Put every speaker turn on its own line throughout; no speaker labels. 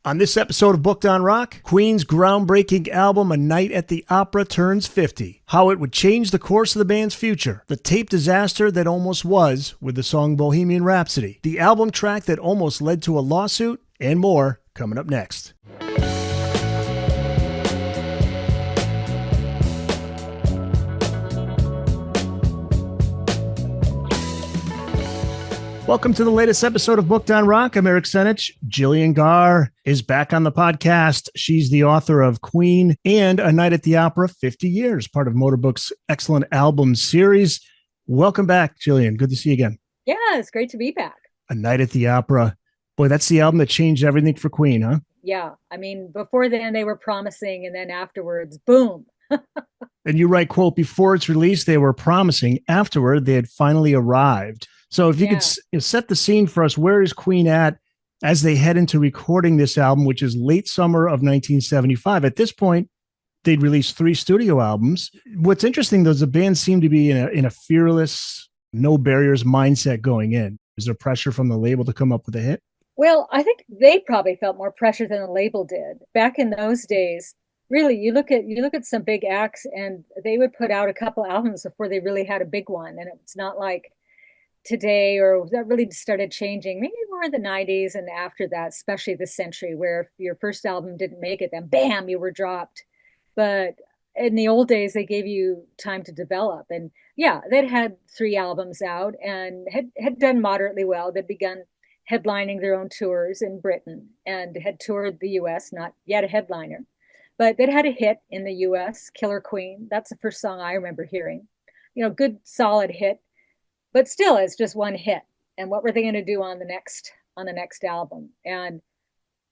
On this episode of Booked on Rock, Queen's groundbreaking album A Night at the Opera turns 50. How it would change the course of the band's future. The tape disaster that almost was with the song Bohemian Rhapsody. The album track that almost led to a lawsuit, and more coming up next. Welcome to the latest episode of Booked on Rock. I'm Eric Senich. Gillian Gaar is back on the podcast. She's the author of Queen and A Night at the Opera 50 Years, part of Motorbook's excellent album series. Welcome back, Gillian. Good to see you again.
Yeah, it's great to be back.
A Night at the Opera. Boy, that's the album that changed everything for Queen, huh?
Yeah, I mean, before then they were promising, and then afterwards, boom.
And you write, quote, before its release, they were promising. Afterward, they had finally arrived. So if you could set the scene for us, where is Queen at as they head into recording this album, which is late summer of 1975? At this point, they'd released 3 studio albums. What's interesting, though, is the band seemed to be in a fearless, no barriers mindset going in. Is there pressure from the label to come up with a hit?
Well, I think they probably felt more pressure than the label did. Back in those days, really, you look at some big acts, and they would put out a couple albums before they really had a big one. And it's not like today, or that really started changing maybe more in the 90s and after that, especially this century, where if your first album didn't make it, then bam, you were dropped. But in the old days, they gave you time to develop. And yeah, they'd had 3 albums out and had done moderately well. They'd begun headlining their own tours in Britain and had toured the US, not yet a headliner, but they'd had a hit in the US, Killer Queen. That's the first song I remember hearing. Good solid hit. But still, it's just one hit. And what were they going to do on the next album? And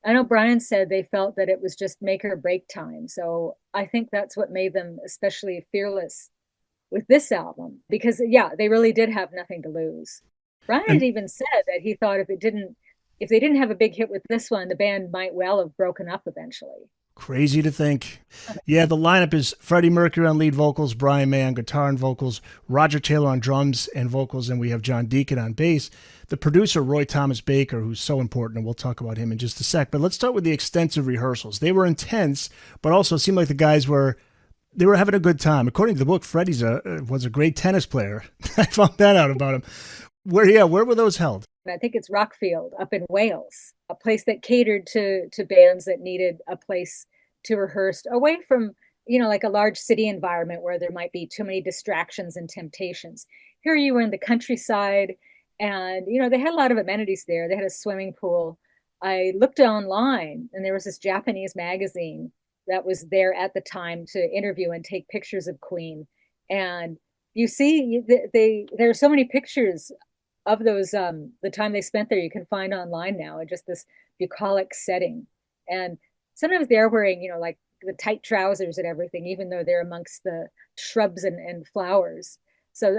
I know Brian said they felt that it was just make or break time. So I think that's what made them especially fearless with this album, because yeah, they really did have nothing to lose. Brian had even said that he thought if they didn't have a big hit with this one, the band might well have broken up eventually.
Crazy to think. Yeah, the lineup is Freddie Mercury on lead vocals, Brian May on guitar and vocals, Roger Taylor on drums and vocals, and we have John Deacon on bass. The producer, Roy Thomas Baker, who's so important, and we'll talk about him in just a sec. But let's start with the extensive rehearsals. They were intense, but also seemed like the guys were having a good time. According to the book, Freddie was a great tennis player. I found that out about him. Where were those held?
I think it's Rockfield up in Wales, a place that catered to bands that needed a place to rehearse away from, like a large city environment where there might be too many distractions and temptations. Here you were in the countryside, and, they had a lot of amenities there. They had a swimming pool. I looked online, and there was this Japanese magazine that was there at the time to interview and take pictures of Queen. And you see, there are so many pictures of those, the time they spent there, you can find online now, and just this bucolic setting. And sometimes they're wearing, like the tight trousers and everything, even though they're amongst the shrubs and flowers. So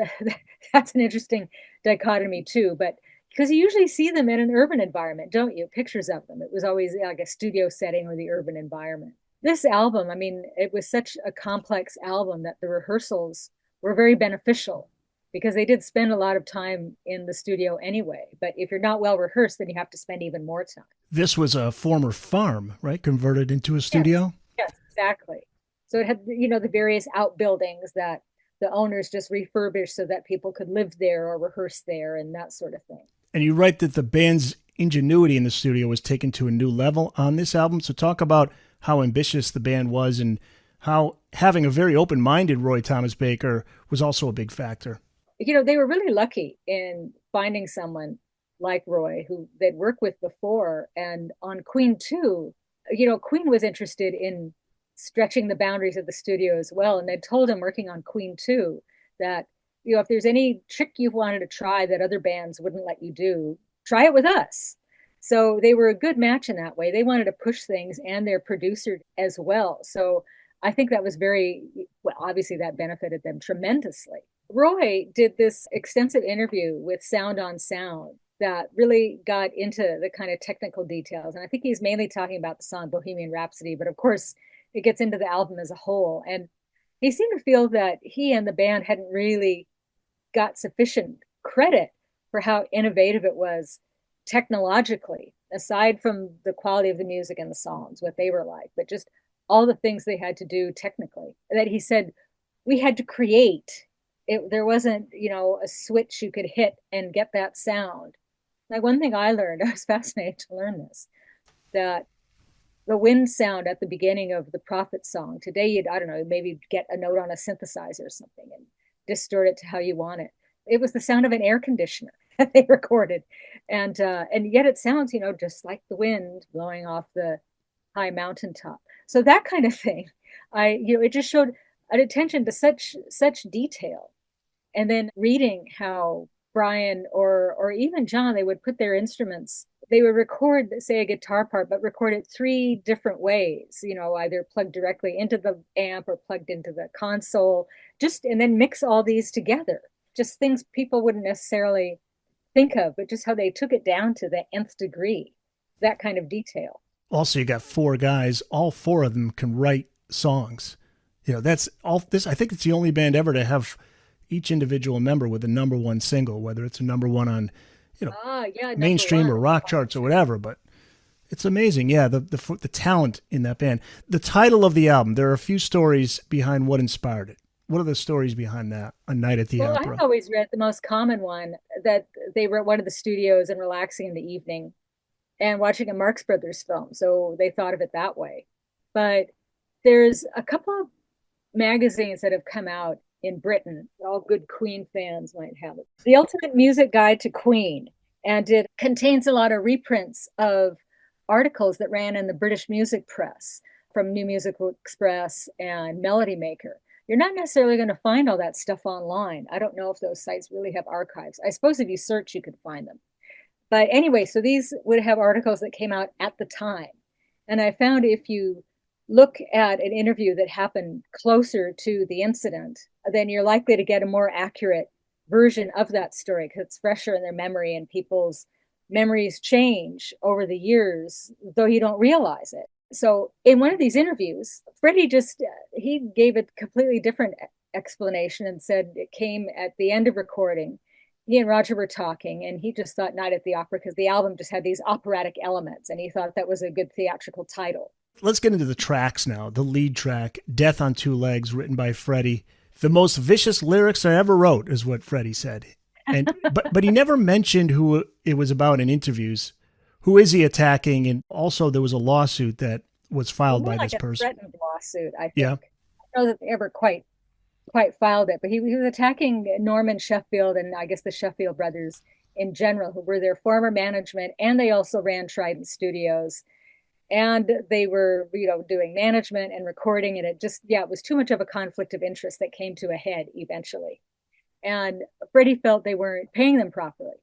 that's an interesting dichotomy too. But because you usually see them in an urban environment, don't you? Pictures of them. It was always like a studio setting or the urban environment. This album, I mean, it was such a complex album that the rehearsals were very beneficial, because they did spend a lot of time in the studio anyway. But if you're not well rehearsed, then you have to spend even more time.
This was a former farm, right? Converted into a studio?
Yes, exactly. So it had, the various outbuildings that the owners just refurbished so that people could live there or rehearse there and that sort of thing.
And you write that the band's ingenuity in the studio was taken to a new level on this album. So talk about how ambitious the band was and how having a very open-minded Roy Thomas Baker was also a big factor.
They were really lucky in finding someone like Roy, who they'd worked with before. And on Queen 2, Queen was interested in stretching the boundaries of the studio as well. And they'd told him, working on Queen 2, that, if there's any trick you wanted to try that other bands wouldn't let you do, try it with us. So they were a good match in that way. They wanted to push things, and their producer as well. So I think that was obviously that benefited them tremendously. Roy did this extensive interview with Sound on Sound that really got into the kind of technical details. And I think he's mainly talking about the song Bohemian Rhapsody, but of course it gets into the album as a whole. And he seemed to feel that he and the band hadn't really got sufficient credit for how innovative it was technologically. aside from the quality of the music and the songs, what they were like, but just all the things they had to do technically. That he said we had to create. There wasn't, a switch you could hit and get that sound. Like one thing I learned, I was fascinated to learn this, that the wind sound at the beginning of the Prophet song. Today, I don't know, maybe get a note on a synthesizer or something and distort it to how you want it. It was the sound of an air conditioner that they recorded, and yet it sounds, just like the wind blowing off the high mountaintop. So that kind of thing, it just showed an attention to such detail. And then reading how Brian or even John, they would put their instruments, they would record, say, a guitar part, but record it three different ways, either plugged directly into the amp or plugged into the console, just and then mix all these together. Just things people wouldn't necessarily think of, but just how they took it down to the nth degree, that kind of detail.
Also, you got four guys, all four of them can write songs. That's all this. I think it's the only band ever to have each individual member with a number one single, whether it's a number one on,
Yeah,
mainstream or rock charts or whatever. But it's amazing. Yeah, the talent in that band. The title of the album, there are a few stories behind what inspired it. What are the stories behind that? A Night at the
Well,
Opera.
I've always read the most common one, that they were at one of the studios and relaxing in the evening and watching a Marx Brothers film. So they thought of it that way. But there's a couple of magazines that have come out in Britain. All good Queen fans might have it. The Ultimate Music Guide to Queen. And it contains a lot of reprints of articles that ran in the British music press from New Musical Express and Melody Maker. You're not necessarily going to find all that stuff online. I don't know if those sites really have archives. I suppose if you search, you could find them. But anyway, so these would have articles that came out at the time. And I found if you look at an interview that happened closer to the incident, then you're likely to get a more accurate version of that story because it's fresher in their memory, and people's memories change over the years, though you don't realize it. So in one of these interviews, Freddie he gave a completely different explanation and said it came at the end of recording. He and Roger were talking, and he just thought Night at the Opera because the album just had these operatic elements, and he thought that was a good theatrical title.
Let's get into the tracks now. The lead track, Death on Two Legs, written by Freddie. The most vicious lyrics I ever wrote, is what Freddie said. And but he never mentioned who it was about in interviews. Who is he attacking? And also there was a lawsuit that was filed by this person.
Threatened lawsuit, I think.
Yeah.
I don't know that they ever quite filed it, but he was attacking Norman Sheffield and I guess the Sheffield brothers in general, who were their former management, and they also ran Trident Studios. And they were, doing management and recording, and it was too much of a conflict of interest that came to a head eventually. And Freddie felt they weren't paying them properly.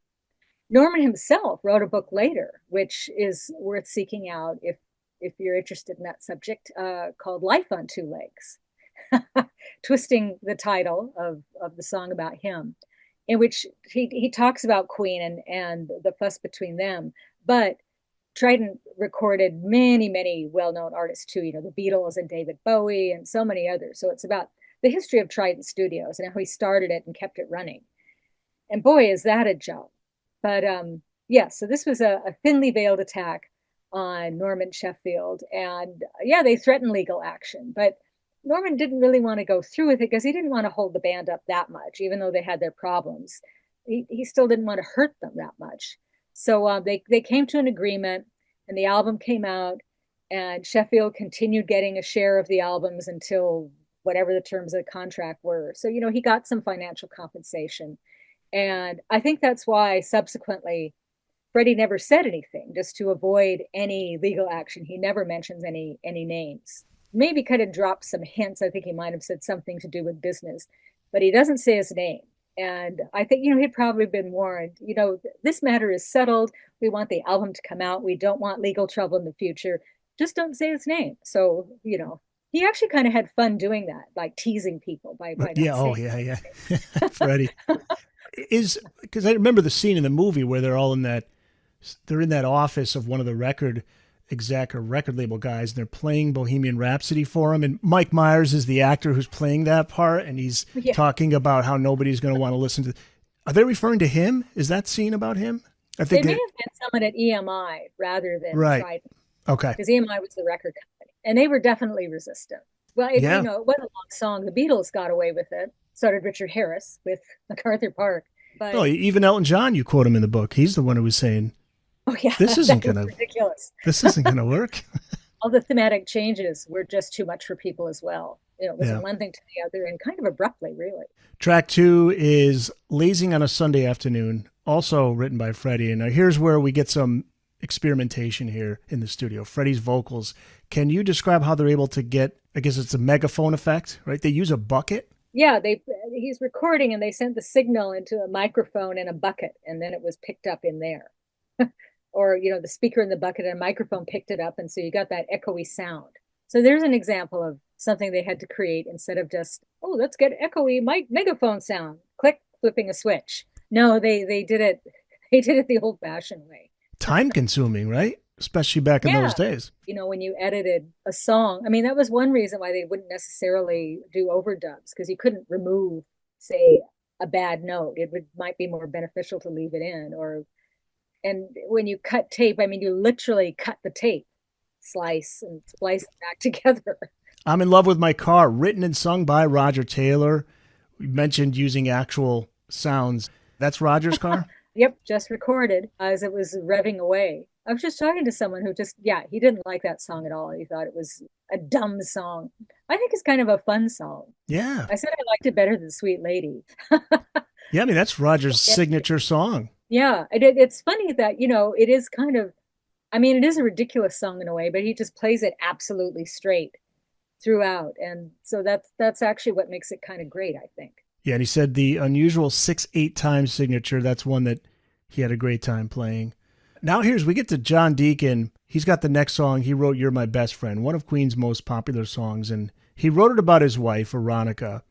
Norman himself wrote a book later, which is worth seeking out if you're interested in that subject, called Life on Two Legs, twisting the title of the song about him, in which he talks about Queen and the fuss between them. But Trident recorded many, many well-known artists too, the Beatles and David Bowie and so many others. So it's about the history of Trident Studios and how he started it and kept it running. And boy, is that a job. But so this was a thinly veiled attack on Norman Sheffield. And they threatened legal action. But Norman didn't really want to go through with it because he didn't want to hold the band up that much, even though they had their problems. He still didn't want to hurt them that much. So they came to an agreement, and the album came out, and Sheffield continued getting a share of the albums until whatever the terms of the contract were. So, he got some financial compensation. And I think that's why subsequently Freddie never said anything, just to avoid any legal action. He never mentions any names. Maybe kind of dropped some hints. I think he might have said something to do with business, but he doesn't say his name. And I think, he'd probably been warned, this matter is settled. We want the album to come out. We don't want legal trouble in the future. Just don't say his name. So, he actually kind of had fun doing that, like teasing people by not saying.
Freddie is, because I remember the scene in the movie where they're in that office of one of the record exec or record label guys, and they're playing Bohemian Rhapsody for him. And Mike Myers is the actor who's playing that part, and he's talking about how nobody's going to want to listen to. Are they referring to him? Is that scene about him? I
They
think
may
it,
have been someone at EMI rather than
right.
Trident,
Okay.
because EMI was the record company, and they were definitely resistant. Well,
Yeah.
it wasn't a long song. The Beatles got away with it. So did Richard Harris with MacArthur Park.
No,
But
even Elton John, you quote him in the book. He's the one who was saying,
oh yeah,
"This isn't
that was
gonna,
ridiculous.
this isn't gonna work."
All the thematic changes were just too much for people as well. It was
Yeah.
one thing to the other, and kind of abruptly, really.
Track two is "Lazing on a Sunday Afternoon," also written by Freddie. And now here's where we get some experimentation here in the studio. Freddie's vocals. Can you describe how they're able to get? I guess it's a megaphone effect, right? They use a bucket.
Yeah, they he's recording, and they sent the signal into a microphone in a bucket, and then it was picked up in there. Or the speaker in the bucket and a microphone picked it up, and so you got that echoey sound. So there's an example of something they had to create instead of just, oh, let's get echoey megaphone sound, click, flipping a switch. No, they did it. They did it the old-fashioned way.
Time consuming, right? Especially back in those
Yeah,
days.
when you edited a song, I mean, that was one reason why they wouldn't necessarily do overdubs, because you couldn't remove, say, a bad note. Might be more beneficial to leave it in. Or and when you cut tape, I mean, you literally cut the tape, slice and splice it back together.
I'm in Love with My Car, written and sung by Roger Taylor. We mentioned using actual sounds. That's Roger's car?
Yep, just recorded as it was revving away. I was just talking to someone who yeah, he didn't like that song at all. He thought it was a dumb song. I think it's kind of a fun song.
Yeah.
I said I liked it better than Sweet Lady.
Yeah, I mean, that's Roger's signature song.
Yeah, it's funny that, it is kind of, I mean, it is a ridiculous song in a way, but he just plays it absolutely straight throughout. And so that's actually what makes it kind of great, I think.
Yeah, and he said the unusual 6/8 time signature, that's one that he had a great time playing. Now we get to John Deacon. He's got the next song. He wrote "You're My Best Friend," one of Queen's most popular songs, and he wrote it about his wife, Veronica.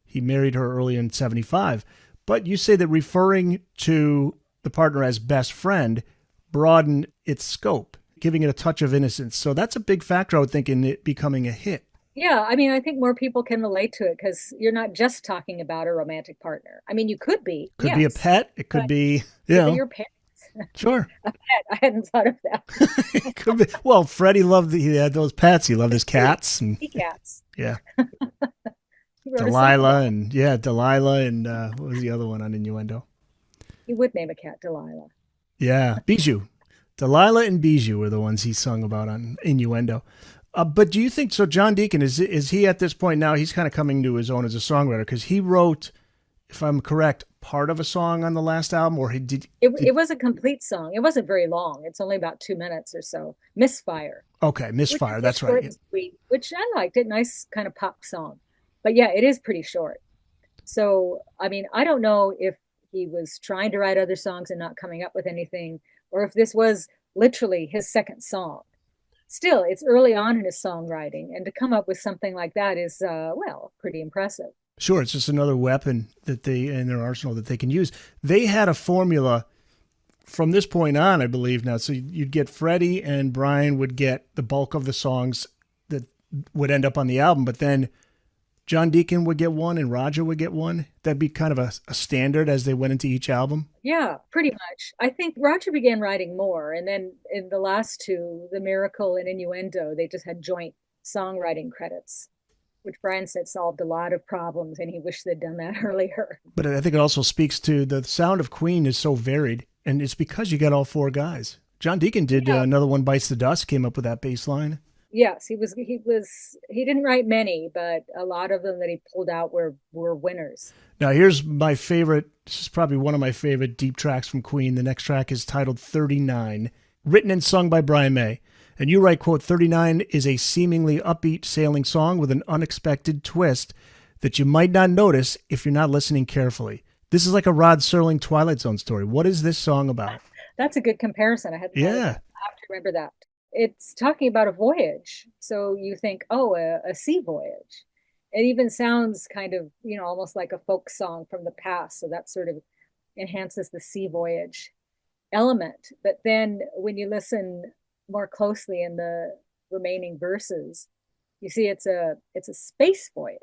He married her early in 75. But you say that referring to the partner as best friend broadened its scope, giving it a touch of innocence. So that's a big factor, I would think, in it becoming a hit.
Yeah, I mean, I think more people can relate to it because you're not just talking about a romantic partner. I mean, you could be,
Could be a
yes,
pet. It
but
could be,
could be your parents.
sure.
A pet. I hadn't thought of that.
It could be. Well, Freddie he had those pets. He loved his cats. And
Sea cats.
yeah,
He wrote a song
Delilah.
about it.
And yeah, Delilah. And what was the other one on Innuendo?
He would name a cat Delilah.
Yeah, Bijou. Delilah and Bijou were the ones he sung about on Innuendo. But do you think so? John Deacon is he at this point now? He's kind of coming to his own as a songwriter because he wrote, if I'm correct, part of a song on the last album, or he did.
It was a complete song. It wasn't very long. It's only about 2 minutes or so. Misfire,
Okay,
which
Misfire.
is a
That's right.
short and sweet, which I liked it. Nice kind of pop song. But yeah, it is pretty short. So, I mean, I don't know if he was trying to write other songs and not coming up with anything, or if this was literally his second song. Still, it's early on in his songwriting, and to come up with something like that is, well, pretty impressive.
Sure, it's just another weapon that they in their arsenal that they can use. They had a formula from this point on, I believe now. So you'd get Freddie and Brian would get the bulk of the songs that would end up on the album, but then John Deacon would get one and Roger would get one. That'd be kind of a standard as they went into each album.
Yeah, pretty much. I think Roger began writing more, and then in the last two, The Miracle and Innuendo, they just had joint songwriting credits, which Brian said solved a lot of problems, and he wished they'd done that earlier.
But I think it also speaks to the sound of Queen is so varied, and it's because you got all four guys. John Deacon did
Yeah.
Another One Bites the Dust, came up with that bass line.
Yes, he didn't write many, but a lot of them that he pulled out were winners.
Now, here's my favorite. This is probably one of my favorite deep tracks from Queen. The next track is titled 39, written and sung by Brian May. And you write, quote, 39 is a seemingly upbeat sailing song with an unexpected twist that you might not notice if you're not listening carefully. This is like a Rod Serling Twilight Zone story. What is this song about?
That's a good comparison. I hadn't thought of
Yeah,
that. I have to remember that. It's talking about a voyage. So you think, oh, a sea voyage. It even sounds kind of, almost like a folk song from the past. So that sort of enhances the sea voyage element. But then when you listen more closely in the remaining verses, you see it's a space voyage.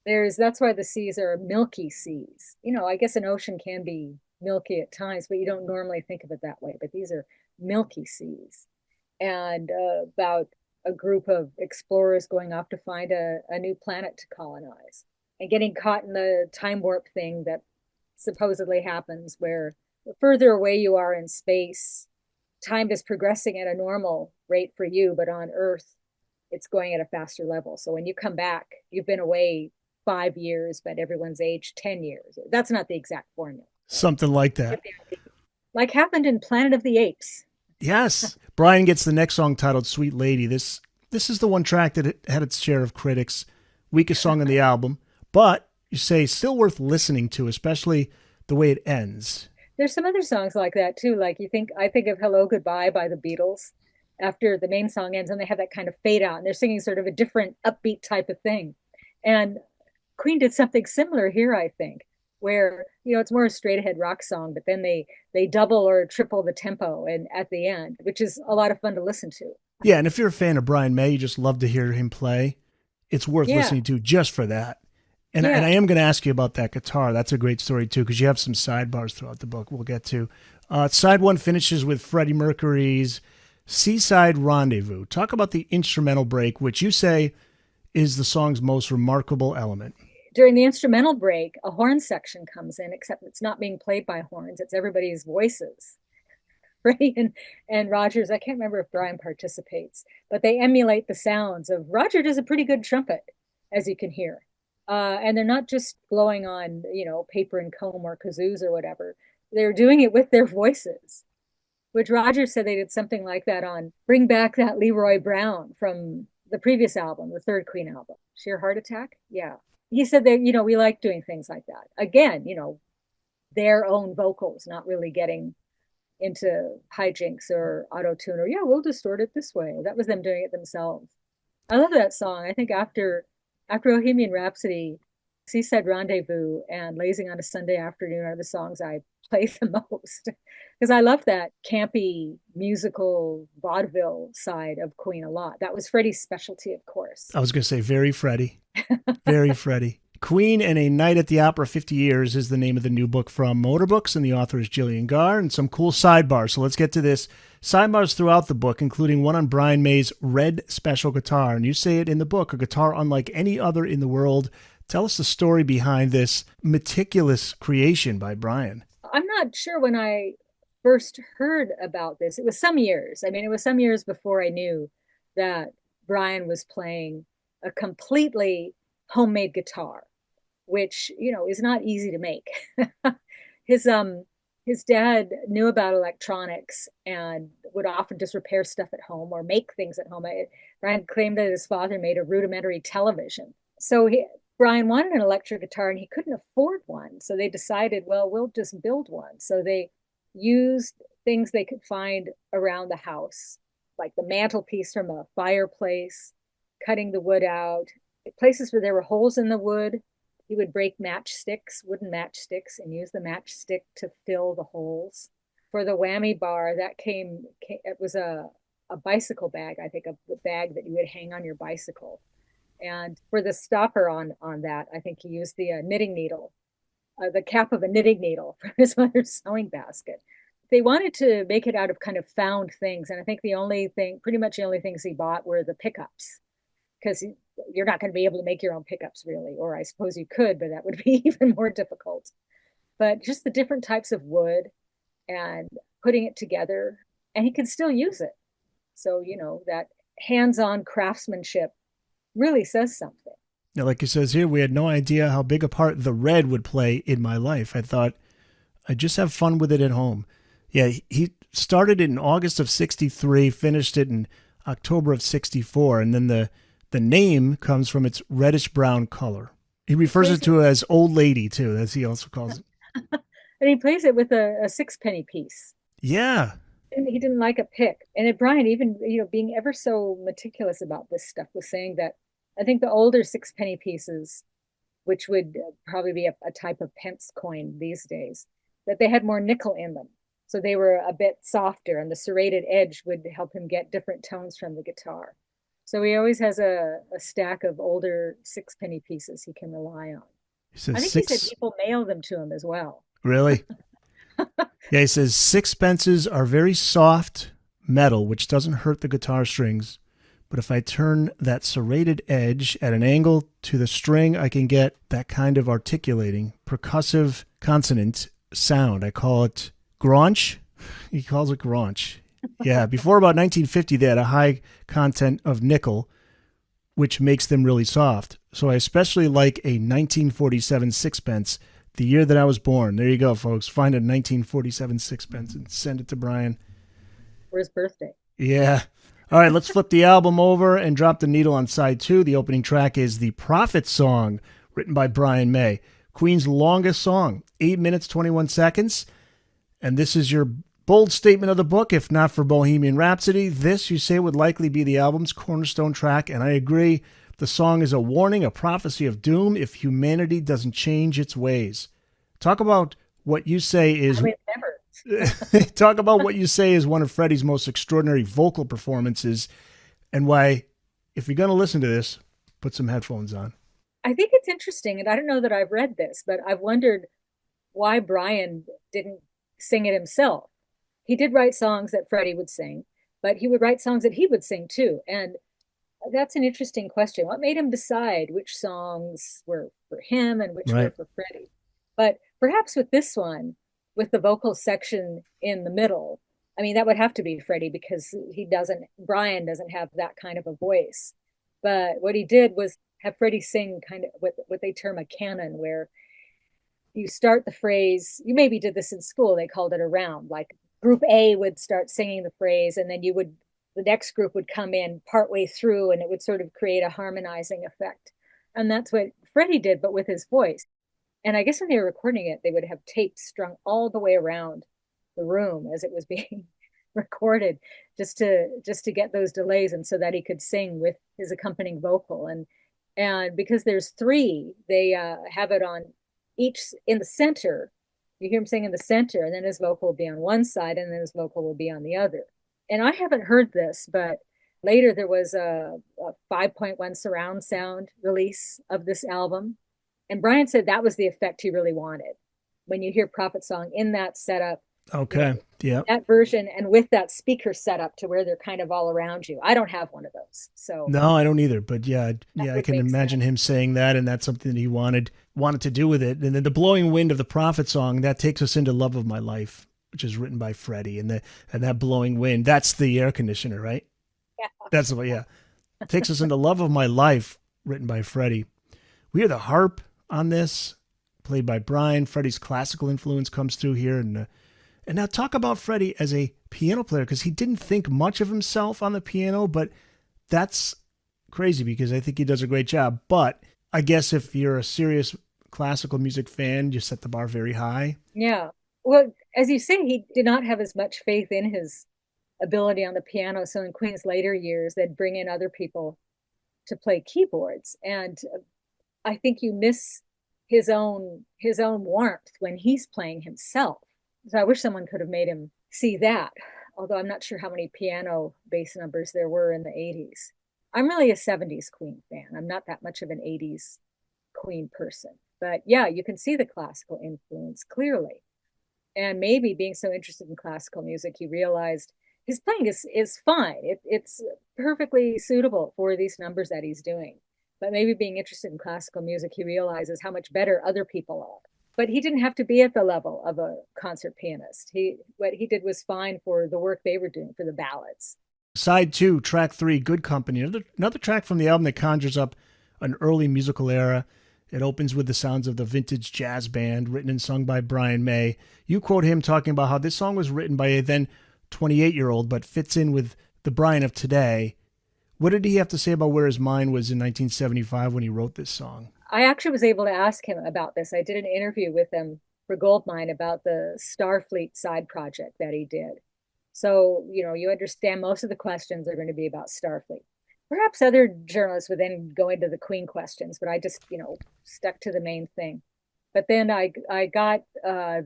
That's why the seas are milky seas. I guess an ocean can be milky at times, but you don't normally think of it that way. But these are milky seas, and about a group of explorers going off to find a new planet to colonize and getting caught in the time warp thing that supposedly happens where the further away you are in space, time is progressing at a normal rate for you, but on Earth, it's going at a faster level. So when you come back, you've been away 5 years, but everyone's aged 10 years. That's not the exact formula.
Something like that.
Like happened in Planet of the Apes.
Yes. Brian gets the next song titled Sweet Lady. This is the one track that had its share of critics. Weakest song on the album, but you say still worth listening to, especially the way it ends.
There's some other songs like that too. Like I think of Hello Goodbye by the Beatles after the main song ends and they have that kind of fade out and they're singing sort of a different upbeat type of thing. And Queen did something similar here, I think, where it's more a straight ahead rock song, but then they double or triple the tempo and at the end, which is a lot of fun to listen to.
Yeah, and if you're a fan of Brian May, you just love to hear him play. It's worth
Yeah,
listening to just for that. And I
yeah.
am going to ask you about that guitar. That's a great story too, because you have some sidebars throughout the book. We'll get to. Side one finishes with Freddie Mercury's Seaside Rendezvous. Talk about the instrumental break, which you say is the song's most remarkable element.
During the instrumental break, a horn section comes in, except it's not being played by horns; it's everybody's voices. Freddie and Rogers. I can't remember if Brian participates, but they emulate the sounds of Roger does a pretty good trumpet, as you can hear. And they're not just blowing on, paper and comb or kazoos or whatever. They're doing it with their voices, which Roger said they did something like that on Bring Back That Leroy Brown from the previous album, the third Queen album, Sheer Heart Attack. Yeah. He said that, we like doing things like that. Again, their own vocals, not really getting into hijinks or auto tune or yeah, we'll distort it this way. That was them doing it themselves. I love that song. I think after Bohemian Rhapsody, Seaside Rendezvous, and Lazing on a Sunday Afternoon are the songs I play the most because I love that campy musical vaudeville side of Queen a lot. That was Freddie's specialty, of course.
I was going to say very Freddie. Very Freddie. Queen and a Night at the Opera 50 Years is the name of the new book from Motor Books, and the author is Gillian Gaar, and some cool sidebars. So let's get to this. Sidebars throughout the book, including one on Brian May's red special guitar. And you say it in the book, a guitar unlike any other in the world. Tell us the story behind this meticulous creation by Brian.
I'm not sure when I first heard about this. It was some years. I mean, it was some years before I knew that Brian was playing a completely homemade guitar, which is not easy to make. his his dad knew about electronics and would often just repair stuff at home or make things at home. Brian claimed that his father made a rudimentary television. So Brian wanted an electric guitar and he couldn't afford one. So they decided, well, we'll just build one. So they used things they could find around the house, like the mantelpiece from a fireplace, cutting the wood out, places where there were holes in the wood. He would break matchsticks, wooden matchsticks, and use the matchstick to fill the holes. For the whammy bar, it was a bicycle bag, I think, a bag that you would hang on your bicycle. And for the stopper on that, I think he used the knitting needle, the cap of a knitting needle from his mother's sewing basket. They wanted to make it out of kind of found things. And I think pretty much the only things he bought were the pickups, because you're not going to be able to make your own pickups really, or I suppose you could, but that would be even more difficult. But just the different types of wood and putting it together, and he could still use it. So, that hands-on craftsmanship really says something.
Now, like it says here, we had no idea how big a part the red would play in my life. I thought I'd just have fun with it at home. Yeah, he started it in August of 63, finished it in October of 64, and then the name comes from its reddish brown color. He refers it to as old lady too, as he also calls it.
And he plays it with a sixpenny piece.
Yeah.
And he didn't like a pick. And Brian, even being ever so meticulous about this stuff, was saying that I think the older sixpenny pieces, which would probably be a type of pence coin these days, that they had more nickel in them. So they were a bit softer, and the serrated edge would help him get different tones from the guitar. So he always has a stack of older sixpenny pieces he can rely on.
He says
I think he said
six.
people mail them to him as well.
Really? Yeah, he says sixpences are very soft metal, which doesn't hurt the guitar strings. But if I turn that serrated edge at an angle to the string, I can get that kind of articulating, percussive consonant sound. I call it graunch. He calls it graunch. Yeah, before about 1950, they had a high content of nickel, which makes them really soft. So I especially like a 1947 sixpence, the year that I was born. There you go, folks. Find a 1947 sixpence and send it to Brian.
For his birthday.
Yeah. All right, let's flip the album over and drop the needle on side two. The opening track is The Prophet Song, written by Brian May. Queen's longest song, 8 minutes, 21 seconds. And this is your bold statement of the book. If not for Bohemian Rhapsody, this, you say, would likely be the album's cornerstone track. And I agree. The song is a warning, a prophecy of doom if humanity doesn't change its ways. Talk about what you say is
I mean, never.
talk about what you say is one of Freddie's most extraordinary vocal performances and why, if you're going to listen to this, put some headphones on.
I think it's interesting, and I don't know that I've read this, but I've wondered why Brian didn't sing it himself. He did write songs that Freddie would sing, but he would write songs that he would sing too. And that's an interesting question. What made him decide which songs were for him and which were
Right.
for Freddie? But perhaps with this one, with the vocal section in the middle, I mean, that would have to be Freddie because Brian doesn't have that kind of a voice. But what he did was have Freddie sing kind of what they term a canon, where you start the phrase. You maybe did this in school. They called it a round. Like group A would start singing the phrase, and then the next group would come in partway through, and it would sort of create a harmonizing effect. And that's what Freddie did, but with his voice. And I guess when they were recording it, they would have tape strung all the way around the room as it was being recorded, just to get those delays, and so that he could sing with his accompanying vocal. And because there's three, they have it on each in the center. You hear him sing in the center, and then his vocal will be on one side, and then his vocal will be on the other. And I haven't heard this, but later there was a 5.1 surround sound release of this album. And Brian said that was the effect he really wanted. When you hear Prophet Song in that setup, you know,
Okay. Yeah.
that version and with that speaker setup to where they're kind of all around you. I don't have one of those. So
No, I don't either. But yeah,
that
yeah, I
would
can
make
imagine
sense.
him saying that, and that's something that he wanted to do with it. And then the blowing wind of the prophet song that takes us into "Love of My Life," which is written by Freddie, and that blowing wind, that's the air conditioner, right?
Yeah.
That's what. Yeah, takes us into "Love of My Life," written by Freddie. We hear the harp on this, played by Brian. Freddie's classical influence comes through here, and now talk about Freddie as a piano player because he didn't think much of himself on the piano, but that's crazy because I think he does a great job. But I guess if you're a serious classical music fan, you set the bar very high.
Yeah. Well, as you say, he did not have as much faith in his ability on the piano. So in Queen's later years, they'd bring in other people to play keyboards. And I think you miss his own warmth when he's playing himself. So I wish someone could have made him see that. Although I'm not sure how many piano bass numbers there were in the 80s. I'm really a 70s Queen fan. I'm not that much of an 80s Queen person. But yeah, you can see the classical influence clearly. And maybe being so interested in classical music, he realized his playing is fine. It's perfectly suitable for these numbers that he's doing. But maybe being interested in classical music, he realizes how much better other people are. But he didn't have to be at the level of a concert pianist. What he did was fine for the work they were doing for the ballads.
Side two, track three, Good Company. Another track from the album that conjures up an early musical era. It opens with the sounds of the vintage jazz band, written and sung by Brian May. You quote him talking about how this song was written by a then 28-year-old, but fits in with the Brian of today. What did he have to say about where his mind was in 1975 when he wrote this song?
I actually was able to ask him about this. I did an interview with him for Goldmine about the Starfleet side project that he did. So, you understand most of the questions are going to be about Starfleet. Perhaps other journalists would then go into the Queen questions, but I just, stuck to the main thing. But then I got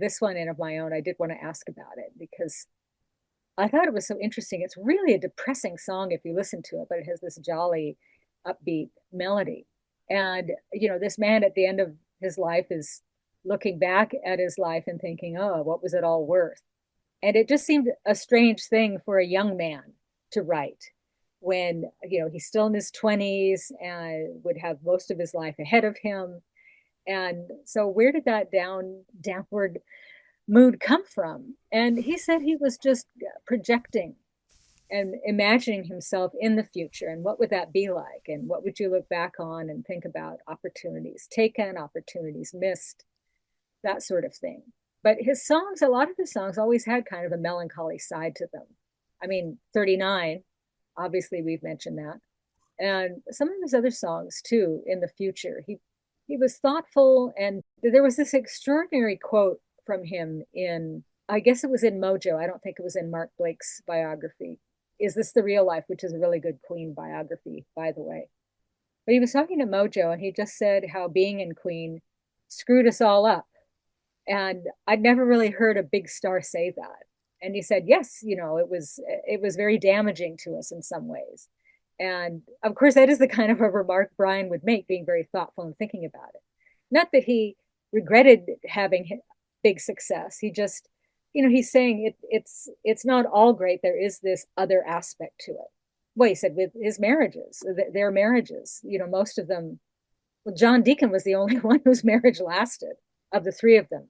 this one in of my own. I did want to ask about it because I thought it was so interesting. It's really a depressing song if you listen to it, but it has this jolly, upbeat melody. And, this man at the end of his life is looking back at his life and thinking, oh, what was it all worth? And it just seemed a strange thing for a young man to write when, he's still in his 20s and would have most of his life ahead of him. And so where did that downward mood come from? And he said he was just projecting and imagining himself in the future, and what would that be like, and what would you look back on and think about opportunities taken, opportunities missed, that sort of thing. But his songs, a lot of his songs always had kind of a melancholy side to them. I mean, 39, obviously we've mentioned that. And some of his other songs too, in the future. He was thoughtful, and there was this extraordinary quote from him in, I guess it was in Mojo. I don't think it was in Mark Blake's biography. Is This the Real Life, which is a really good Queen biography, by the way. But he was talking to Mojo, and he just said how being in Queen screwed us all up. And I'd never really heard a big star say that. And he said, yes, it was very damaging to us in some ways. And of course, that is the kind of a remark Brian would make, being very thoughtful and thinking about it. Not that he regretted having big success. He just, he's saying it's not all great. There is this other aspect to it. Well, he said with his marriages, their marriages, most of them. Well, John Deacon was the only one whose marriage lasted of the three of them.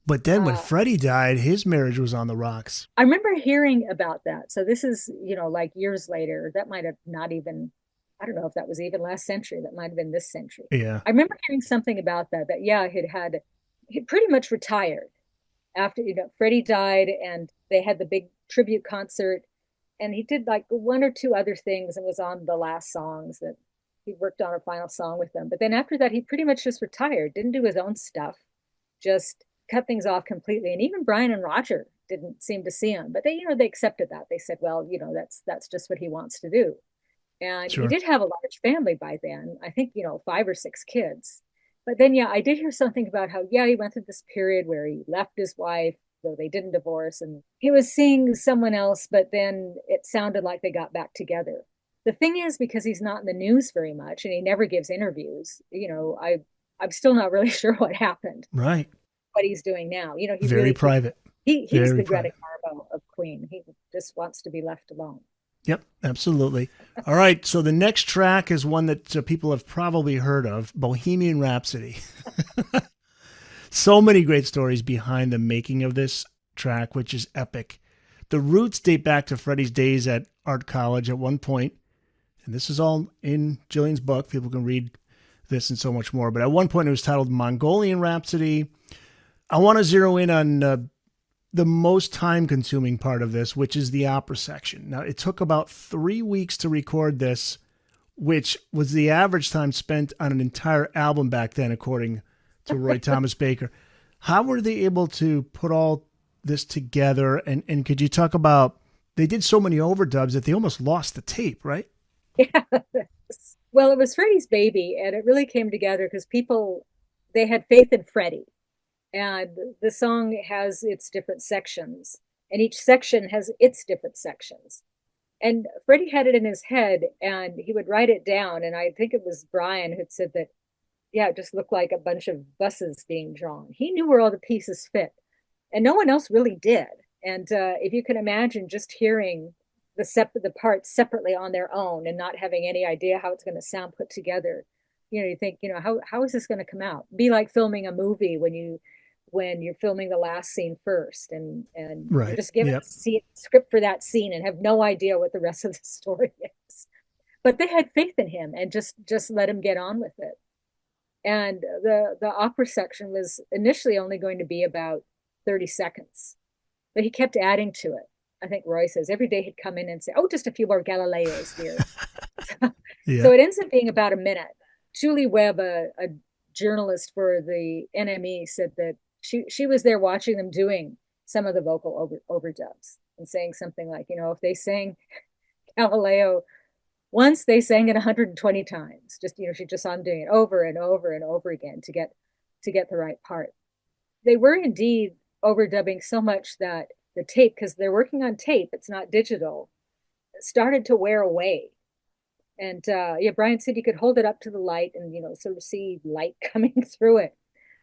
But then when
Uh,
Freddie died, his marriage was on the rocks.
I remember hearing about that. So this is, like years later. That might have not even, I don't know if that was even last century. That might have been this century.
Yeah.
I remember hearing something about that, yeah, he pretty much retired after, Freddie died, and they had the big tribute concert, and he did like one or two other things and was on the last songs that he worked on a final song with them. But then after that, he pretty much just retired, didn't do his own stuff, just cut things off completely. And even Brian and Roger didn't seem to see him, but they accepted that. They said, well, that's just what he wants to do. And he
Sure.
did have a large family by then. I think, 5 or 6 kids. But then, yeah, I did hear something about how, yeah, he went through this period where he left his wife, though they didn't divorce, and he was seeing someone else, but then it sounded like they got back together. The thing is, because he's not in the news very much and he never gives interviews, I'm still not really sure what happened,
Right.
what he's doing now. He
Very
really
private.
he's
Very
the Greta
private.
Garbo of Queen. He just wants to be left alone.
Yep, absolutely. All right, so the next track is one that people have probably heard of, Bohemian Rhapsody. So many great stories behind the making of this track, which is epic. The roots date back to Freddie's days at art college at one point, and this is all in Gillian's book. People can read this and so much more. But at one point, it was titled Mongolian Rhapsody. I want to zero in on the most time consuming part of this, which is the opera section. Now, it took about 3 weeks to record this, which was the average time spent on an entire album back then, according to Roy Thomas Baker. How were they able to put all this together? And could you talk about, they did so many overdubs that they almost lost the tape, right?
Yeah. Well, it was Freddie's baby, and it really came together because they had faith in Freddie. And the song has its different sections, and each section has its different sections. And Freddie had it in his head, and he would write it down. And I think it was Brian who said that, yeah, it just looked like a bunch of buses being drawn. He knew where all the pieces fit, and no one else really did. And if you can imagine just hearing the parts separately on their own and not having any idea how it's going to sound put together, you think, how is this going to come out? Be like filming a movie when you're filming the last scene first, and you're
Right.
just given
Yep.
a script for that scene and have no idea what the rest of the story is. But they had faith in him and just let him get on with it. And the opera section was initially only going to be about 30 seconds, but he kept adding to it. I think Roy says every day he'd come in and say, oh, just a few more Galileos here.
Yeah.
So it ends up being about a minute. Julie Webb, a journalist for the NME, said that she was there watching them doing some of the vocal overdubs and saying something like, if they sang Galileo once, they sang it 120 times. Just, she just saw them doing it over and over and over again to get the right part. They were indeed overdubbing so much that the tape, because they're working on tape, it's not digital, started to wear away. And yeah, Brian said you could hold it up to the light and sort of see light coming through it.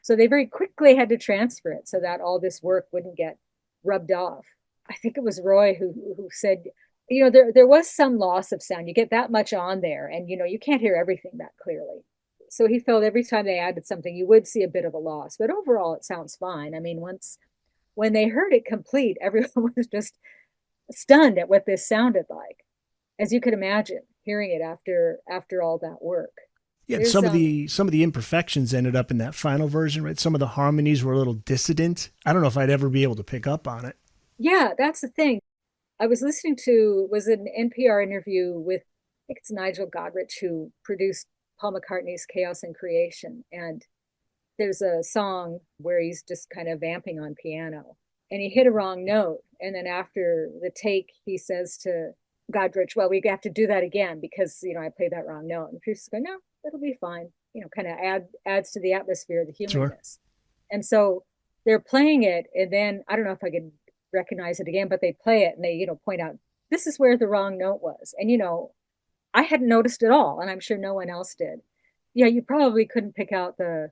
So they very quickly had to transfer it so that all this work wouldn't get rubbed off. I think it was Roy who said, there was some loss of sound. You get that much on there, and you can't hear everything that clearly. So he felt every time they added something, you would see a bit of a loss. But overall, it sounds fine. I mean, when they heard it complete, everyone was just stunned at what this sounded like, as you could imagine, hearing it after all that work.
Yeah,
There's
some of the imperfections ended up in that final version, right? Some of the harmonies were a little dissident. I don't know if I'd ever be able to pick up on it.
Yeah, that's the thing. I was listening to was an NPR interview with, I think it's Nigel Godrich, who produced Paul McCartney's Chaos and Creation, and there's a song where he's just kind of vamping on piano, and he hit a wrong note, and then after the take, he says to Godrich, "Well, we have to do that again because I played that wrong note." And Pierce is going, "No, that'll be fine." Kind of adds to the atmosphere, the
Sure.
humanness, and so they're playing it, and then I don't know if I could recognize it again, but they play it and they point out this is where the wrong note was, and I hadn't noticed it all, and I'm sure no one else did. Yeah, you probably couldn't pick out the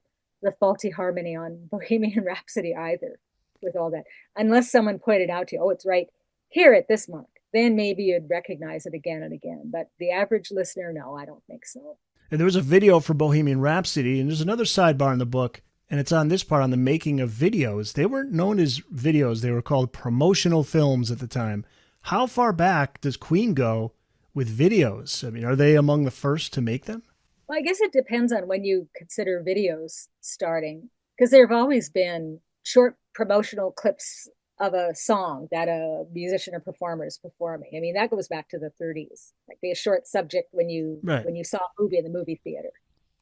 faulty harmony on Bohemian Rhapsody either, with all that, unless someone pointed out to you, "Oh, it's right here at this mark." Then maybe you'd recognize it again and again. But the average listener, no, I don't think so.
And there was a video for Bohemian Rhapsody, and there's another sidebar in the book, and it's on this part on the making of videos. They weren't known as videos, they were called promotional films at the time. How far back does Queen go with videos? I mean, are they among the first to make them?
Well, I guess it depends on when you consider videos starting, because there have always been short promotional clips of a song that a musician or performer is performing. I mean, that goes back to the 30s, like be a short subject when you
Right.
when you saw a movie in the movie theater.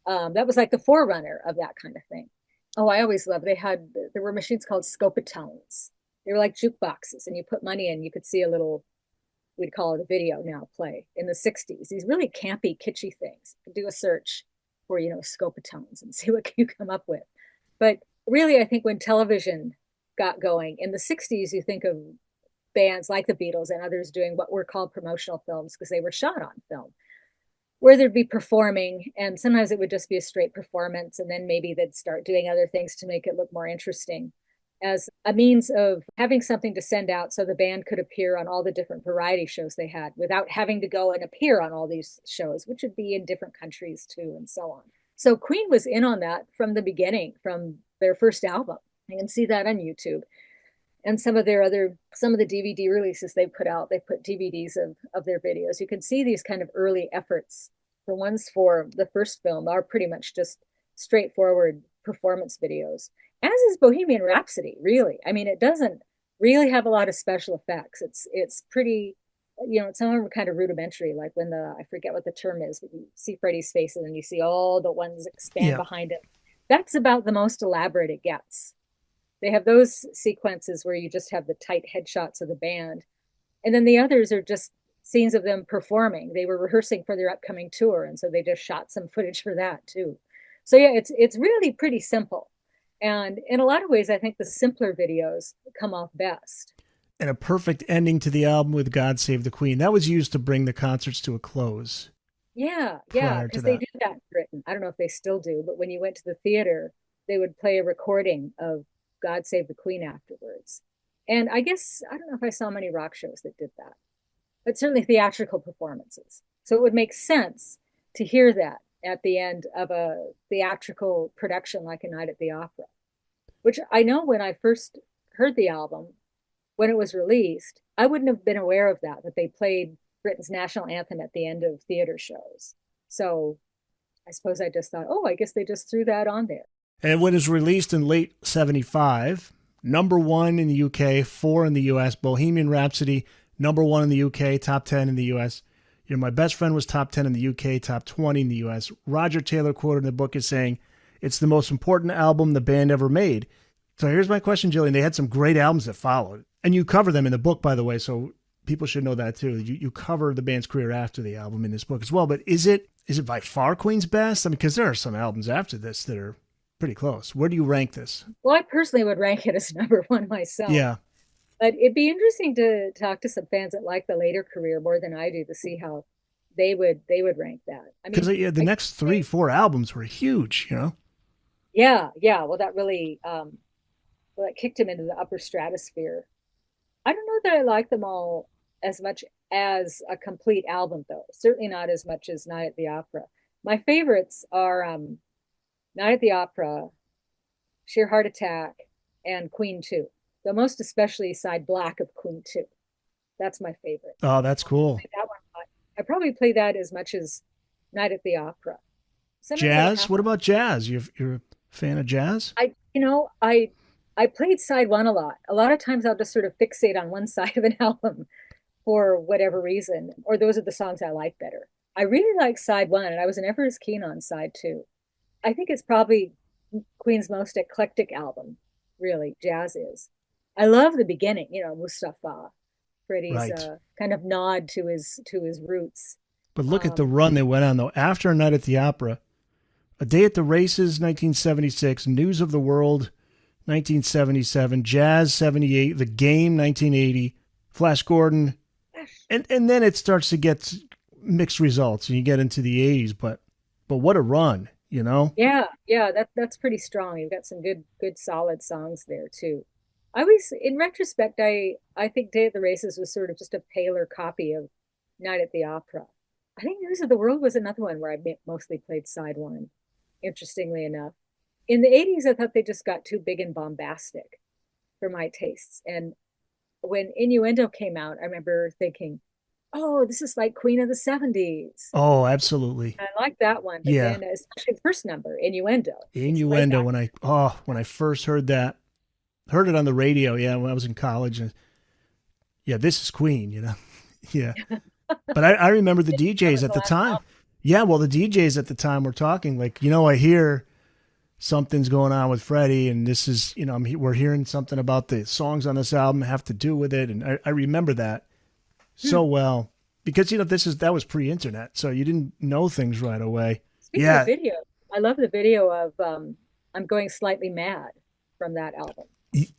That was like the forerunner of that kind of thing. Oh, I always loved. There were machines called scopatones. They were like jukeboxes, and you put money in, you could see a little, we'd call it a video now, play in the 60s. These really campy, kitschy things. Do a search for, scopatones and see what you come up with. But really, I think when television got going in the 60s, you think of bands like the Beatles and others doing what were called promotional films because they were shot on film, where they'd be performing, and sometimes it would just be a straight performance, and then maybe they'd start doing other things to make it look more interesting, as a means of having something to send out so the band could appear on all the different variety shows they had without having to go and appear on all these shows, which would be in different countries too, and so on. So Queen was in on that from the beginning, from their first album. You can see that on YouTube. And some of the DVD releases they put out, they put DVDs of their videos. You can see these kind of early efforts. The ones for the first film are pretty much just straightforward performance videos, as is Bohemian Rhapsody, really. I mean, it doesn't really have a lot of special effects. It's pretty, some of them are kind of rudimentary, like when I forget what the term is, but you see Freddie's face and then you see all the ones expand
Yeah.
behind it. That's about the most elaborate it gets. They have those sequences where you just have the tight headshots of the band. And then the others are just scenes of them performing. They were rehearsing for their upcoming tour, and so they just shot some footage for that too. So yeah, it's really pretty simple. And in a lot of ways, I think the simpler videos come off best.
And a perfect ending to the album with God Save the Queen. That was used to bring the concerts to a close
Yeah,
prior to
because they
that.
did that in Britain. I don't know if they still do, but when you went to the theater, they would play a recording of God Save the Queen afterwards. And I guess, I don't know if I saw many rock shows that did that, but certainly theatrical performances. So it would make sense to hear that at the end of a theatrical production like A Night at the Opera, which I know when I first heard the album, when it was released, I wouldn't have been aware of that they played Britain's national anthem at the end of theater shows. So I suppose I just thought, oh, I guess they just threw that on there.
And when it was released in late 75, number one in the UK, four in the US, Bohemian Rhapsody, number one in the UK, top 10 in the US. My best friend was top 10 in the UK, top 20 in the US. Roger Taylor quoted in the book as saying, it's the most important album the band ever made. So here's my question, Jillian. They had some great albums that followed. And you cover them in the book, by the way, so people should know that too. You cover the band's career after the album in this book as well. But is it by far Queen's best? I mean, because there are some albums after this that are pretty close. Where do you rank this?
Well, I personally would rank it as number one myself.
Yeah.
But it'd be interesting to talk to some fans that like the later career more than I do to see how they would rank that. I
Because
mean,
yeah, the
I
next three, four albums were huge, you know?
Yeah, yeah. Well, that kicked him into the upper stratosphere. I don't know that I like them all as much as a complete album, though. Certainly not as much as Night at the Opera. My favorites are Night at the Opera, Sheer Heart Attack, and Queen 2. The most especially side black of Queen 2. That's my favorite.
Oh, that's cool.
That one, I probably play that as much as Night at the Opera. Sometimes I
Jazz?
have
What about jazz? You're a fan of jazz?
I played side one a lot. A lot of times I'll just sort of fixate on one side of an album for whatever reason, or those are the songs I like better. I really like side one, and I was never as keen on side two. I think it's probably Queen's most eclectic album, really, jazz is. I love the beginning, Mustafa, Freddie's
Right.
kind of nod to his roots.
But look at the
Um,
run they went on, though. After A Night at the Opera, A Day at the Races, 1976, News of the World, 1977, Jazz, 78, The Game, 1980, Flash Gordon, and then it starts to get mixed results, and you get into the 80s. But what a run, you know?
Yeah, yeah, that's pretty strong. You've got some good solid songs there too. I always, in retrospect, I think Day at the Races was sort of just a paler copy of Night at the Opera. I think News of the World was another one where I mostly played side one, interestingly enough. In the 80s, I thought they just got too big and bombastic for my tastes. And when Innuendo came out, I remember thinking, oh, this is like Queen of the 70s.
Oh, absolutely.
I like that one, but
Yeah.
then especially the first number, Innuendo. It's way
Innuendo
back.
when I first heard that, heard it on the radio, yeah, when I was in college, and yeah, this is Queen, you know. Yeah. But I remember the
That
DJs
was
at
the
the
last
time.
album.
Yeah, well, the DJs at the time were talking like, I hear something's going on with Freddie, and this is, we're hearing something about the songs on this album have to do with it, and I remember that so
Hmm.
well because that was pre-internet, so you didn't know things right away.
Speaking of
Yeah,
video, I love the video of I'm Going Slightly Mad from that album.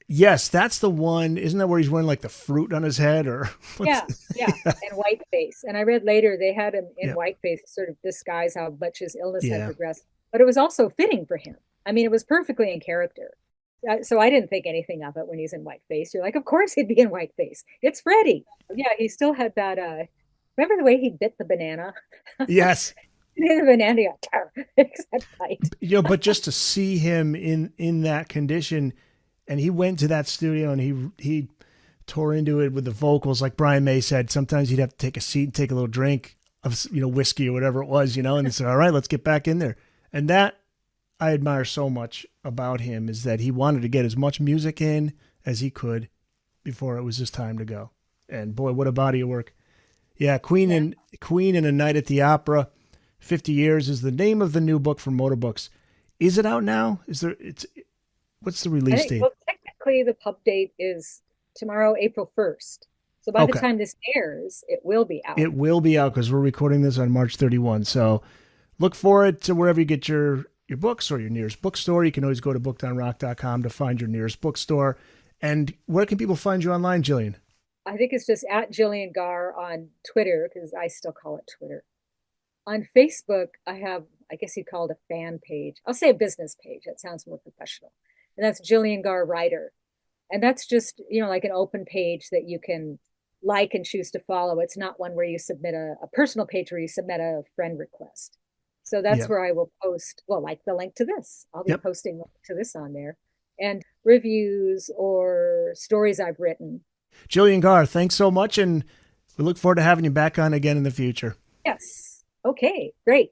yes, that's the one. Isn't that where he's wearing like the fruit on his head or what's?
Yeah, yeah,
Yeah,
and Whiteface. And I read later they had him in
yeah,
Whiteface to sort of disguise how much his illness had
yeah.
progressed, but it was also fitting for him. I mean, it was perfectly in character. So I didn't think anything of it when he's in Whiteface. You're like, of course he'd be in Whiteface. It's Freddie. Yeah, he still had that. Remember the way he bit the banana?
Yes,
The banana got that bite.
but just to see him in that condition, and he went to that studio and he tore into it with the vocals, like Brian May said. Sometimes he'd have to take a seat and take a little drink of whiskey or whatever it was, and he said, "All right, let's get back in there." And that I admire so much about him is that he wanted to get as much music in as he could before it was his time to go. And boy, what a body of work! Yeah,
Yeah.
Queen and A Night at the Opera. 50 Years is the name of the new book from Motor Books. Is it out now? What's the
I
release
think,
date?
well, technically the pub date is tomorrow, April 1st. So by the
Okay.
time this airs, it will be out.
It will be out because we're recording this on March 31. So look for it to wherever you get your books or your nearest bookstore. You can always go to bookedonrock.com to find your nearest bookstore. And where can people find you online, Jillian?
I think it's just at Gillian Gaar on Twitter, because I still call it Twitter. On Facebook, I have, I guess you'd call it a fan page. I'll say a business page. That sounds more professional. And that's Gillian Gaar Writer. And that's just, like an open page that you can like and choose to follow. It's not one where you submit a personal page where you submit a friend request. So that's
Yep.
where I will post, well, like the link to this. I'll be
Yep.
posting link to this on there and reviews or stories I've written.
Jillian Gaar, thanks so much. And we look forward to having you back on again in the future.
Yes. Okay, great.